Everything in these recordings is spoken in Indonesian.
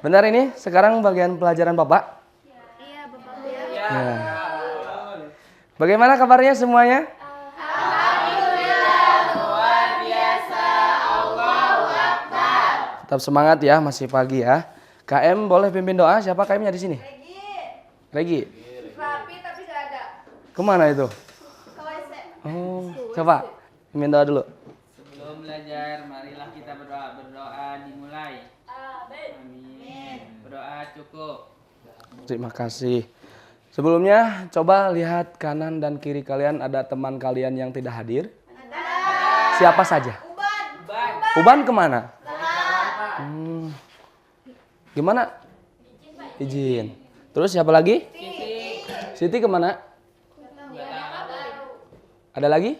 Benar ini? Sekarang bagian pelajaran Bapak? Iya, Bapak ya. Ya. Bagaimana kabarnya semuanya? Alhamdulillah, luar biasa. Allahu Akbar. Tetap semangat ya, masih pagi ya. KM boleh pimpin doa? Siapa KM-nya di sini? Regi. Rapi tapi gak ada. Kemana itu? KWC. Oh, coba pimpin doa dulu. Sebelum belajar, marilah kita berdoa. Berdoa dimulai. Amin. Berdoa cukup. Terima kasih. Sebelumnya coba lihat kanan dan kiri kalian, ada teman kalian yang tidak hadir? Siapa saja? Uban kemana? Gimana? Izin. Terus siapa lagi? Siti kemana? Ada lagi?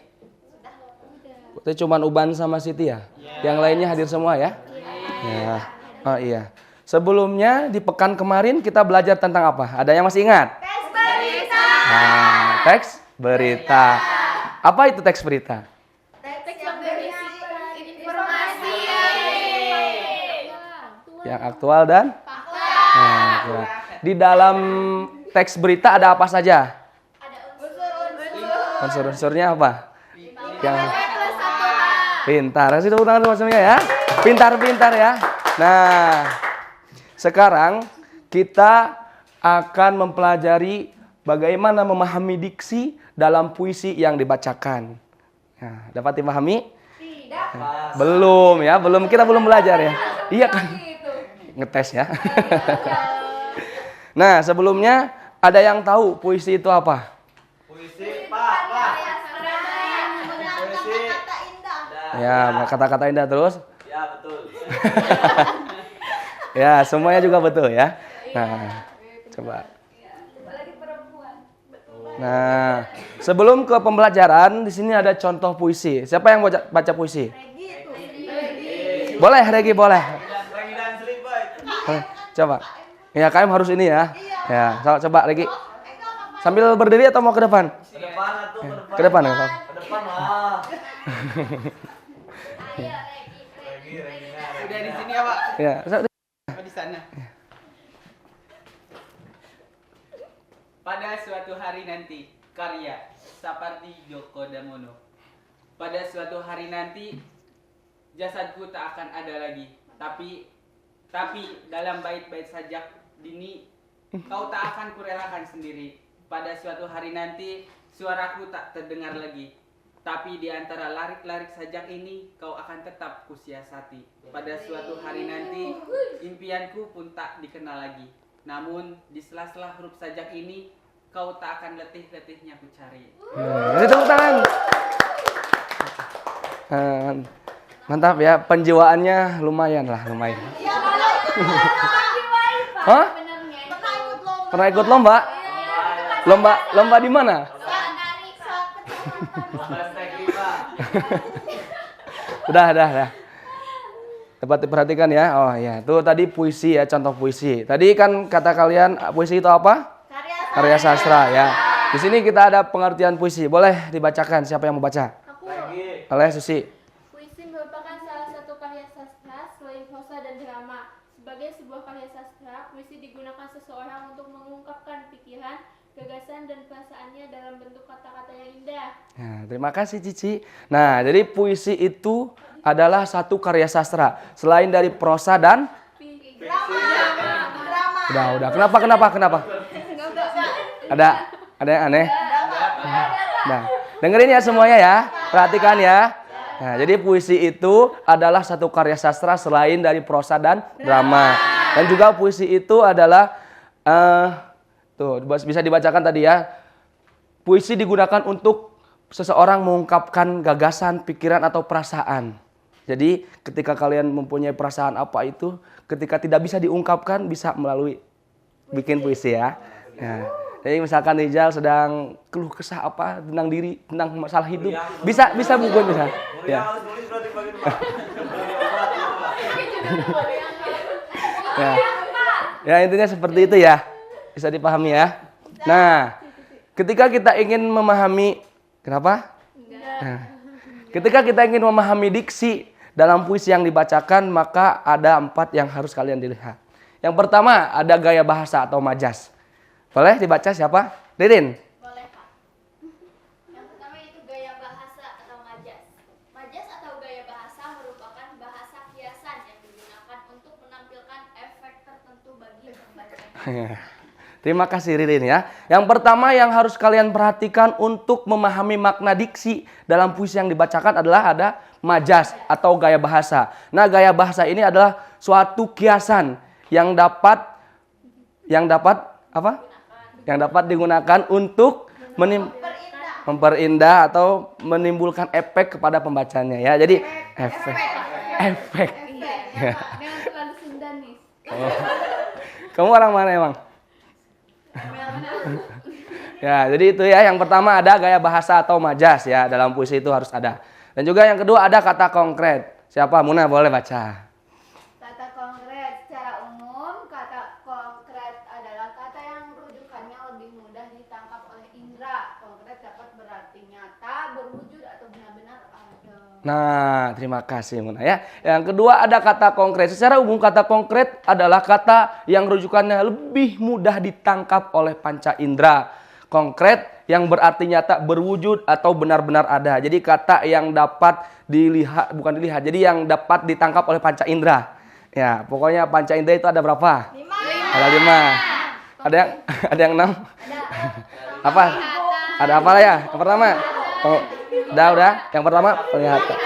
Itu cuman Uban sama Siti ya? Yang lainnya hadir semua ya? Ya. Oh iya. Sebelumnya di pekan kemarin kita belajar tentang apa? Ada yang masih ingat? Teks berita. Nah, teks berita. Apa itu teks berita? Teks yang berisi informasi Yang aktual dan fakta. nah, aktual. Di dalam teks berita ada apa saja? Ada unsur-unsur. Unsur-unsurnya apa? Yang Plus satu hal. pintar. Kasih tepuk tangan dulu semuanya ya. Pintar-pintar ya. Nah, sekarang kita akan mempelajari bagaimana memahami diksi dalam puisi yang dibacakan. Nah, dapat dipahami? Tidak. Belum ya, kita belum belajar ya. Iya kan? Ngetes ya. Nah, sebelumnya ada yang tahu puisi itu apa? Puisi, Pak. Kata-kata indah. Ya, kata-kata indah terus. Ya, betul. Ya, semuanya juga betul ya. Nah, coba. Nah, sebelum ke pembelajaran, di sini ada contoh puisi. Siapa yang baca puisi? Boleh, Regi, boleh. Lagi dan seliput. Coba. Ya, kalian harus ini ya. Ya, coba Regi. Sambil berdiri atau mau ke depan? Ke depan atau ke depan? Ke depan ya, Pak. Ke depan lah. Udah di sini ya, Pak? Ya, Apa di sana? Pada suatu hari nanti, karya Sapardi Djoko Damono. Pada suatu hari nanti, jasadku tak akan ada lagi. Tapi dalam bait-bait sajak dini, kau tak akan kurelakan sendiri. Pada suatu hari nanti, suaraku tak terdengar lagi. Tapi di antara larik-larik sajak ini, kau akan tetap kusiasati. Pada suatu hari nanti, impianku pun tak dikenal lagi. Namun, di sela-sela huruf sajak ini, kau tak akan letih-letihnya ku cari. ini tepuk tangan. Mantap ya, penjiwaannya lumayan lah, lumayan. Hah? Pernah ikut lomba? Lomba di mana? Udah. Dapat diperhatikan ya. Oh ya, itu tadi puisi ya, contoh puisi. Tadi kan kata kalian puisi itu apa? Karya sastra ya. Di sini kita ada pengertian puisi. Boleh dibacakan, siapa yang mau baca? Oleh Susi. Puisi merupakan salah satu karya sastra selain prosa dan drama. Sebagai sebuah karya sastra, puisi digunakan seseorang untuk mengungkapkan pikiran, gagasan, dan perasaannya dalam bentuk kata-kata yang indah. Nah, terima kasih Cici. Nah, jadi puisi itu adalah satu karya sastra selain dari prosa dan udah. Kenapa? Ada yang aneh? Nah, dengerin ya semuanya ya. Perhatikan ya. Nah, jadi puisi itu adalah satu karya sastra selain dari prosa dan drama. Dan juga puisi itu adalah tuh bisa dibacakan tadi ya. Puisi digunakan untuk seseorang mengungkapkan gagasan, pikiran atau perasaan. Jadi ketika kalian mempunyai perasaan apa itu, ketika tidak bisa diungkapkan bisa melalui bikin puisi ya. Nah, jadi misalkan Rizal sedang keluh kesah apa tentang diri, tentang masalah hidup, bisa buku bisa. Ya. Ya intinya seperti itu ya, bisa dipahami ya. Nah, ketika kita ingin memahami, kenapa? Nah, ketika kita ingin memahami diksi dalam puisi yang dibacakan, maka ada 4 yang harus kalian dilihat. Yang pertama ada gaya bahasa atau majas. Boleh dibaca siapa? Ririn. Boleh, Kak. Yang pertama itu gaya bahasa atau majas. Majas atau gaya bahasa merupakan bahasa kiasan yang digunakan untuk menampilkan efek tertentu bagi pembacanya. Terima kasih Ririn ya. Yang pertama yang harus kalian perhatikan untuk memahami makna diksi dalam puisi yang dibacakan adalah ada majas atau gaya bahasa. Nah, gaya bahasa ini adalah suatu kiasan yang dapat apa? Yang dapat digunakan untuk memperindah atau menimbulkan efek kepada pembacanya ya. Jadi efek. Iya. Jangan terlalu Sundanis. Oh. Kamu orang mana emang? Ya, jadi itu ya. Yang pertama ada gaya bahasa atau majas ya. Dalam puisi itu harus ada. Dan juga yang kedua ada kata konkret. Siapa? Muna boleh baca. Kata konkret secara umum, kata konkret adalah kata yang rujukannya lebih mudah ditangkap oleh indera. Konkret dapat berarti nyata, berwujud atau benar-benar ada. Nah, terima kasih Muna ya. Yang kedua ada kata konkret. Secara umum kata konkret adalah kata yang rujukannya lebih mudah ditangkap oleh panca indera. Konkret yang berarti nyata, berwujud atau benar-benar ada. Jadi kata yang dapat dilihat, bukan dilihat, jadi yang dapat ditangkap oleh panca indera. Ya, pokoknya panca indera itu ada berapa? 5. Ada 5. Ada yang 6? Apa? Ada apa lah ya? Yang pertama? Udah. Yang pertama penglihatan.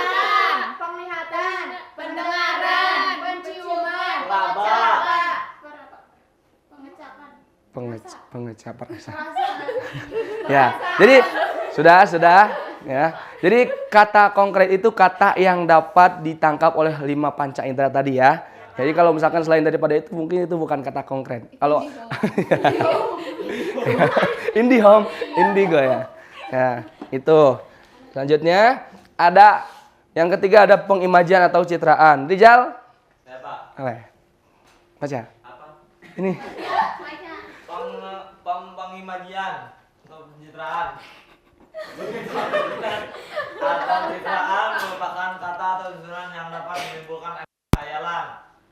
Penglihatan, pendengaran, penciuman, Laba. Pengecap rasa. Ya, jadi sudah ya. Jadi kata konkret itu kata yang dapat ditangkap oleh 5 panca indera tadi ya. Jadi kalau misalkan selain daripada itu mungkin itu bukan kata konkret. Kalau indigo ya. Ya, itu. Selanjutnya ada yang ketiga ada pengimajian atau citraan. Rijal? Saya Pak. Baca. Apa? Ini. Pengimajian atau pencitraan. Atau pencitraan merupakan kata atau susunan yang dapat menimbulkan khayalan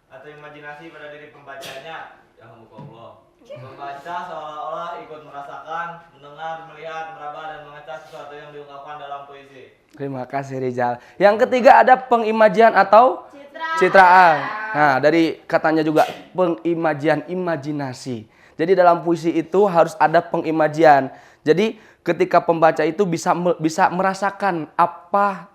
atau imajinasi pada diri pembacanya. Ya Allah. Membaca seolah-olah ikut merasakan, mendengar, melihat, meraba dan mengecap sesuatu yang diungkapkan dalam puisi. Terima kasih Rizal. Yang ketiga ada pengimajian atau citraan. Nah, dari katanya juga pengimajian, imajinasi. Jadi dalam puisi itu harus ada pengimajian. Jadi ketika pembaca itu bisa merasakan apa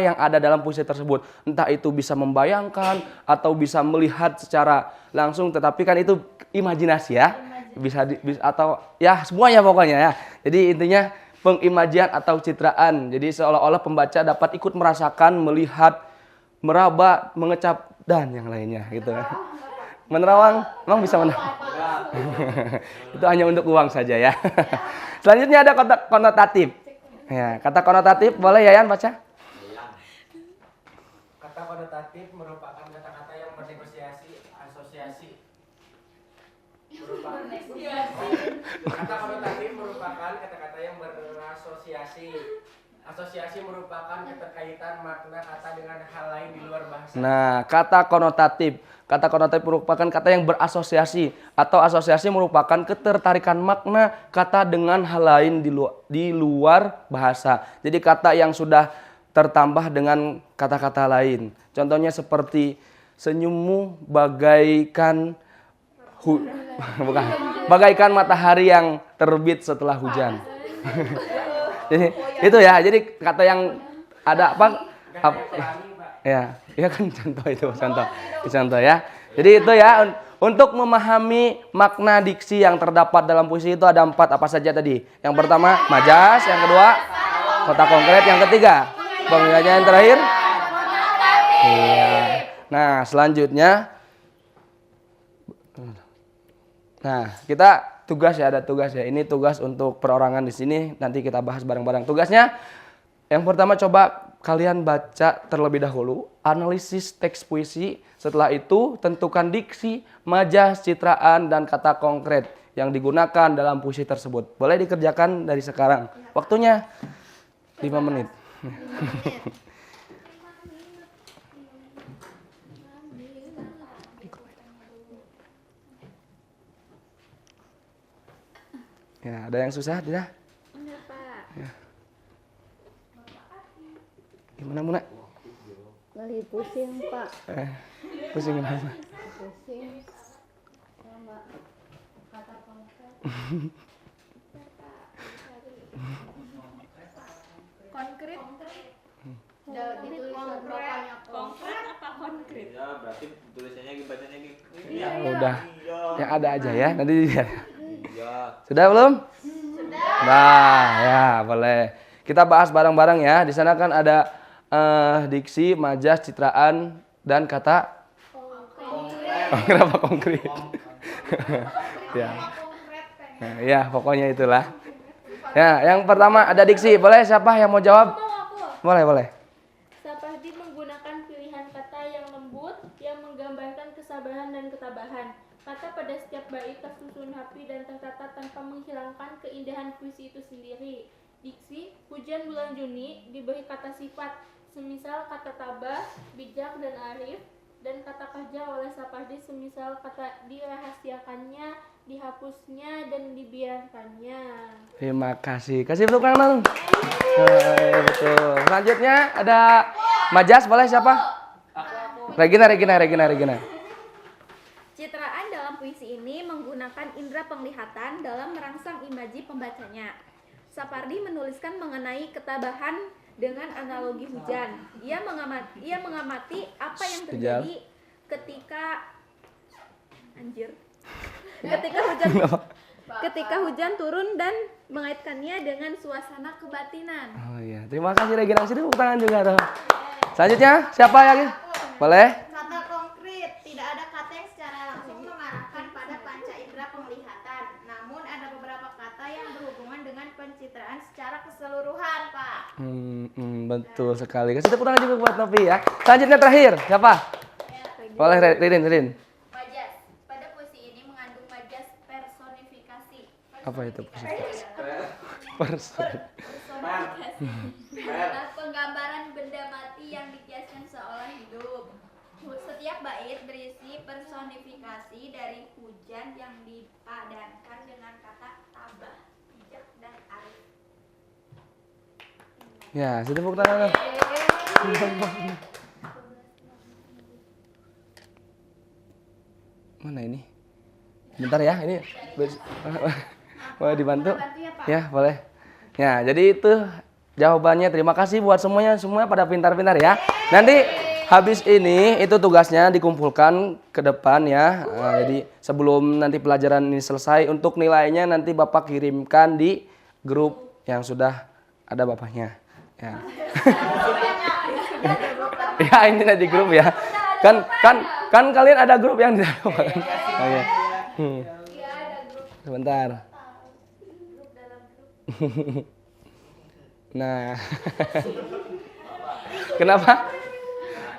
yang ada dalam puisi tersebut. Entah itu bisa membayangkan atau bisa melihat secara langsung, tetapi kan itu imajinasi ya. Bisa atau ya semuanya pokoknya ya. Jadi intinya pengimajian atau citraan. Jadi seolah-olah pembaca dapat ikut merasakan, melihat, meraba, mengecap dan yang lainnya gitu. Menerawang, emang bisa menerawang? Itu hanya untuk uang saja ya. Selanjutnya ada kata konotatif. Ya, kata konotatif boleh Yayan baca? Kata konotatif merupakan kata-kata yang bernegosiasi, asosiasi. Kata konotatif merupakan kata-kata yang berasosiasi. Asosiasi merupakan keterkaitan makna kata dengan hal lain di luar bahasa. Nah, kata konotatif. Kata konotatif merupakan kata yang berasosiasi atau asosiasi merupakan ketertarikan makna kata dengan hal lain di luar bahasa. Jadi kata yang sudah tertambah dengan kata-kata lain. Contohnya seperti senyummu bagaikan bagaikan matahari yang terbit setelah hujan. Jadi itu ya. Jadi kata yang ada apa? Ya kan contoh ya. Jadi itu ya untuk memahami makna diksi yang terdapat dalam puisi itu ada 4 apa saja tadi. Yang pertama majas, yang kedua kata konkret, yang ketiga pengimajian, yang terakhir. Iya. Nah selanjutnya, kita tugas ya, ada tugas ya. Ini tugas untuk perorangan di sini. Nanti kita bahas bareng-bareng. Tugasnya yang pertama coba kalian baca terlebih dahulu, analisis teks puisi. Setelah itu tentukan diksi, majas, citraan, dan kata konkret yang digunakan dalam puisi tersebut. Boleh dikerjakan dari sekarang. Waktunya 5 menit. Ya, ada yang susah tidak? Enggak, Pak. Gimana Muna? Lagi pusing, Pak. Pusing kenapa? Pusing. Sama kata konkret. Konkret. Ditulis bapaknya konkret apa konkret? Ya, berarti tulisannya gini, bacanya gini. Udah. Iya. Yang ada aja ya. Nanti ya. Iya. Sudah belum? Sudah. Nah, ya boleh. Kita bahas bareng-bareng ya. Di sana kan ada diksi, majas, citraan, dan kata. Oh, kenapa konkret? Ya. Nah, ya, pokoknya itulah. Ya, yang pertama ada diksi. Boleh siapa yang mau jawab? Boleh, boleh. Sapardi menggunakan pilihan kata yang lembut yang menggambarkan kesabaran dan ketabahan. Kata pada setiap bait tersusun rapi dan tertata tanpa menghilangkan keindahan puisi itu sendiri. Diksi, hujan bulan Juni diberi kata sifat, semisal kata tabah, bijak dan arif, dan kata kerja oleh Sapardi semisal kata dirahasiakannya, dihapusnya, dan dibiarkannya. Terima kasih. Kasih tepuk tangan. Betul. Selanjutnya ada majas, boleh siapa? Regina. Citraan dalam puisi ini menggunakan indera penglihatan dalam merangsang imaji pembacanya. Sapardi menuliskan mengenai ketabahan dengan analogi hujan. Ia mengamati apa yang terjadi ketika hujan turun dan mengaitkannya dengan suasana kebatinan. Oh iya, terima kasih Regina. Kasih tepuk tangan juga dong. Selanjutnya siapa lagi? Boleh? Kata konkret, tidak ada kata yang secara langsung mengarahkan pada panca indera penglihatan. Namun ada beberapa kata yang berhubungan dengan pencitraan secara keseluruhan, Pak. Betul sekali. Kasih tepuk tangan juga buat Novi ya. Selanjutnya terakhir, siapa? Boleh Ridin. Majas. Pada puisi ini mengandung majas personifikasi. Apa itu? Personifikasi adalah penggambaran benda mati yang dikiaskan seolah hidup. Setiap bait berisi personifikasi dari hujan yang dipadankan dengan kata tabah, bijak, dan arif. Ya, kasih tepuk tangan. Mana ini? Bentar ya, ini boleh dibantu? Ya, boleh. Ya, jadi itu jawabannya. Terima kasih buat semuanya pada pintar-pintar ya. Nanti habis ini itu tugasnya dikumpulkan ke depan ya. Jadi sebelum nanti pelajaran ini selesai, untuk nilainya nanti Bapak kirimkan di grup yang sudah ada Bapaknya. Ya. Ya, ini di grup ya. Kan kalian ada grup yang di dalam. Oh, iya. Sebentar. Nah. Kenapa?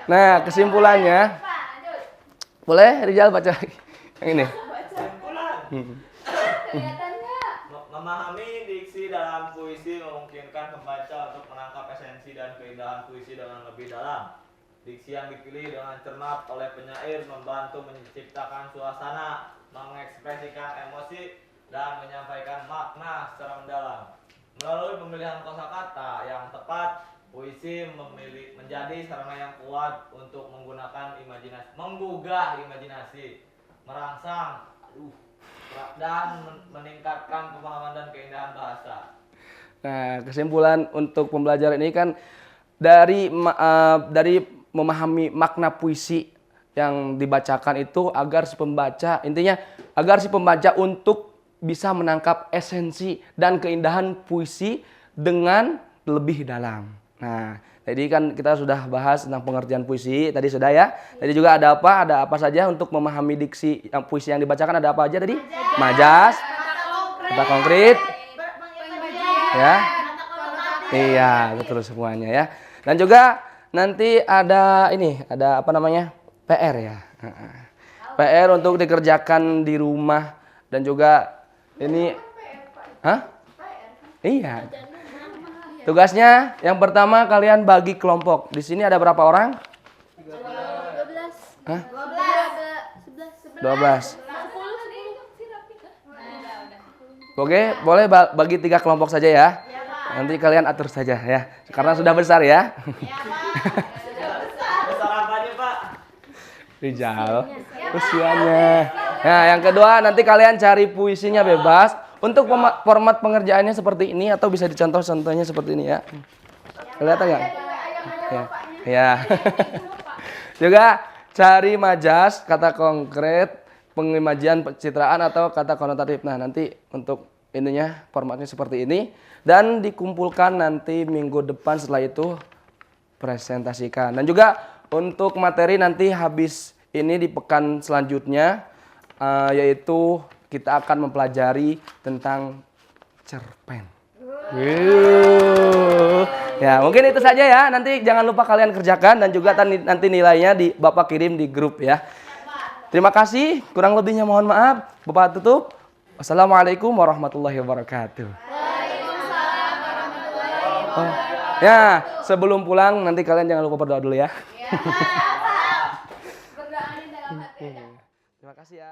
Nah, kesimpulannya. Boleh Rizal baca lagi. Yang ini. Memahami diksi dalam puisi memungkinkan pembaca untuk menangkap esensi dan keindahan puisi dengan lebih dalam. Diksi yang dipilih dengan cermat oleh penyair membantu menciptakan suasana, mengekspresikan emosi, dan menyampaikan makna secara mendalam. Melalui pemilihan kosakata yang tepat, puisi menjadi sarana yang kuat untuk menggugah imajinasi, merangsang, dan meningkatkan pemahaman dan keindahan bahasa. Nah, kesimpulan untuk pembelajaran ini kan dari memahami makna puisi yang dibacakan itu agar si pembaca untuk bisa menangkap esensi dan keindahan puisi dengan lebih dalam. Nah, tadi kan kita sudah bahas tentang pengertian puisi tadi sudah ya. Tadi juga ada apa saja untuk memahami diksi yang puisi yang dibacakan, ada apa aja tadi? Majas, kata konkret, ya. Iya, betul semuanya ya. Dan juga nanti ada PR ya. PR untuk dikerjakan di rumah dan juga ini Iya. Tugasnya yang pertama kalian bagi kelompok. Di sini ada berapa orang? 12. 12. Oke, boleh bagi 3 kelompok saja ya. Nanti kalian atur saja ya. Karena sudah besar ya. Besar apanya, Pak? Rijal, usianya. Nah, yang kedua nanti kalian cari puisinya bebas. Untuk format pengerjaannya seperti ini atau bisa dicontoh-contohnya seperti ini ya. Kelihatan nggak? Ya. Ya. Juga cari majas, kata konkret, pengimajian pencitraan atau kata konotatif. Nah, nanti untuk ininya formatnya seperti ini dan dikumpulkan nanti minggu depan setelah itu presentasikan. Dan juga untuk materi nanti habis ini di pekan selanjutnya yaitu kita akan mempelajari tentang cerpen. Ya, mungkin itu saja ya. Nanti jangan lupa kalian kerjakan dan juga nanti nilainya Bapak kirim di grup ya. Terima kasih. Kurang lebihnya mohon maaf. Bapak tutup. Wassalamualaikum warahmatullahi wabarakatuh. Waalaikumsalam warahmatullahi Oh, ya, sebelum pulang nanti kalian jangan lupa berdoa dulu ya. Berdoa dalam hati. Terima kasih ya.